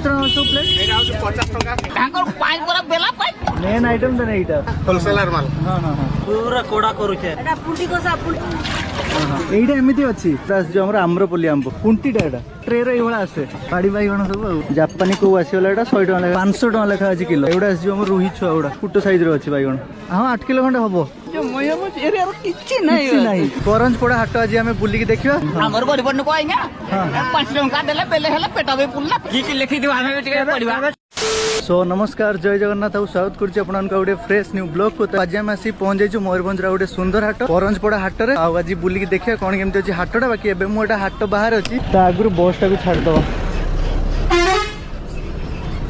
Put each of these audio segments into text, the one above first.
सब प्लेट एटा 50 टका ତାଙ୍କର ପାଇ ପରା ବେଲା ପାଇ मेन आइटम देने एटा होलसेलर माल। हां हां हां पूरा कोड़ा करूचे ଏଟା ପୁଣ୍ଟି କଷା एटा एमिति अछि प्लस जो हमर आम्रपल्ली आंब कुंटीटा एटा ट्रे रे एवला आसे पाड़ी बाइगण सब जापानी को आसीला एटा 100 टका लेखा 500 टका लेखा अछि किलो एवडा आसी हमर रुही छुआ एवडा कुटो साइज रे अछि बाइगण हां 8 किलो खंडे हबो जो मयमो एरिया किछि नाही କିଛି ନାହିଁ କରଞ୍ଜ ପଡା ହାଟ ଆଜି ଆମେ ବୁଲିକି ଦେଖିବା ଆମର ଗରିବ ଲୋକ ଆଜ୍ଞା 5 ଟଙ୍କା ଦେଲେ ବେଲେ ହେଲା ପେଟ ବି ପୁଲ୍ଲା କି ଲେଖି ଦିଅ ଆମେ ଟିକେ ପଢିବା। सो नमस्कार जय जगन्नाथ स्वागत करुच्ची गोटे फ्रेश न्यू ब्लॉग को आज आम आसी पहुंच जाइए मयूरभंज गोटे सुंदर हाट करंजपड़ा हाट में आज बुलिकी देखिए कौन केमती अच्छी हाटा बाकी एवं मुझे हाट बाहर अच्छी आगु बस टाक छाड़द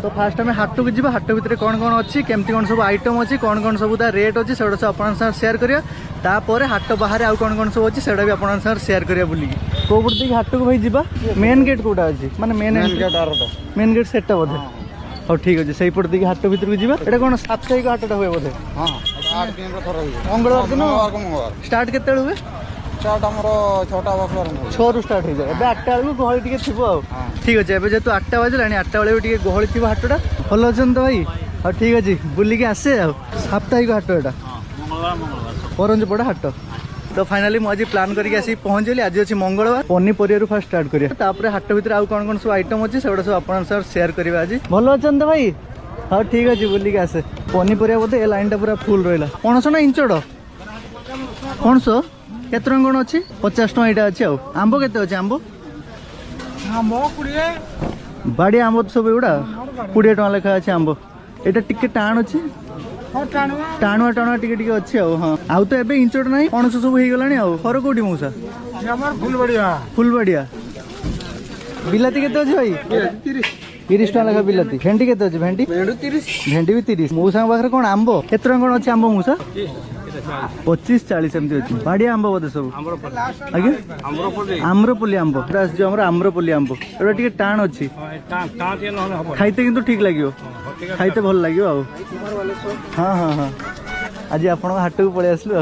तो फास्ट आम हाट को जी हाट भितर कौन कौन अच्छी केमती कौन सब आइटम अच्छी कौन कौन सब रेट अच्छी से सब आप सेयार करिया तापर हाट बाहर आउ कौन कौन सब अच्छी से भी आप सेयार करिया बुलिकी कौ पट देखिए हाट को भाई जा मेन गेट कौटा अच्छी माने मेन गेट सेटा बोधे हाँ ठीक अच्छे से पटे देखिए हाट भर को जी एटा कौन साप्ताहिक हाटा हुए बोधे मंगलवार दिन स्टार्ट के हुए स्टार्ट हमरो 6टा बजे 6 रु स्टार्ट हो जाए एबे 8टा बेलू गहली टिके थिबो आ ठीक अच्छे एबे जेतु 8टा बजलानी 8टा बेले टिके गहली थिबो हाटटा भल अछन तो भाई हाँ ठीक अच्छे बुलिकी आसे आ साप्ताहिक हाट एटा करंजपड़ा हाट तो फाइनाली मुझे प्लान करके आसी पहुँचली आज अच्छी मंगलवार पनीपरिया फास्ट स्टार्ट करिया तापर हाट भीतर आउ कौन कौन सब आइटम अच्छी से सब आप सेयार करिया आज भल अच्छा तो भाई हाँ ठीक अच्छे बुलिकी आसे पनीपरिया बोधे ए लाइन टा पूरा फुल रहा पणस ना इंचड़ पणस केत टଙ୍କା कौन अच्छी 50 टଙ୍କା यहाँ अच्छी आंब केते अच्छे आंब बाड़ी आंब सब एगुड़ा 20 टଙ୍କା लेखा अच्छे आंब यहाँ टिके टाण अच्छी टाणुआ टाणुआ टिके टिके अच्छी हाँ आउ तो एबे इंचड़ ना पणस सब हो गलानी घर कौटी मौसा फुलबाड़िया बिलाती केते अच्छे भाई 30 टଙ୍କା लेखा बिलाती भेंडी केते अच्छे भेंडी भी 30 मौसा पाखे कौन आंब केत टଙ୍କା कौन अच्छे आंब मौसा 25-40 एमती अच्छी बाड़िया आंब बोधे सब आगे आम्रपल्ली आंब जो हमारे आम्रपल्ली आंब एटा टिके टाण अच्छी खाइते किंतु ठीक लगे खाइते भल लगे हाँ हाँ हाँ आज आप हाट को पलि आसलु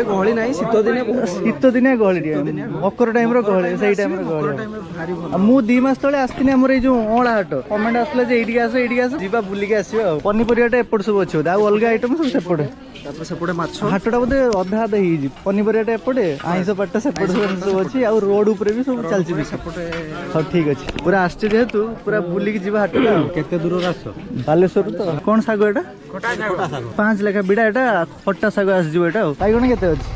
गहली ना शीत दिन गहली मकर टाइम गहली से टाइम गहली मु 2 मास तले आसती आम जो अँला हाट कमेंट आसला ये आस जा बुलिकी आस पनीपरिया एपट सब अच्छे अलग आइटम सब सेपटे सेपटे हाटा बोधे अधा अधा हो पनीपरिया एपटे आईस पाटा सेपटे सब अच्छी आ रोड उपर भी सब चलती हाँ ठीक अच्छे पूरा आसचे जेहेतु पूरा बुलिकी जी हाट केते दूर आस बालेश्वर तो कौन साग एटा 5 लेखा बिड़ा एटा खट्टा साग आसो एटा बैगण केते अच्छे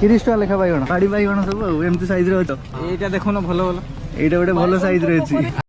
30 टଙ୍କା लेखा बैगण पाड़ी बैगण सब एमती साइज रे देखो ना भल भल एटा गोटे भल साइज रे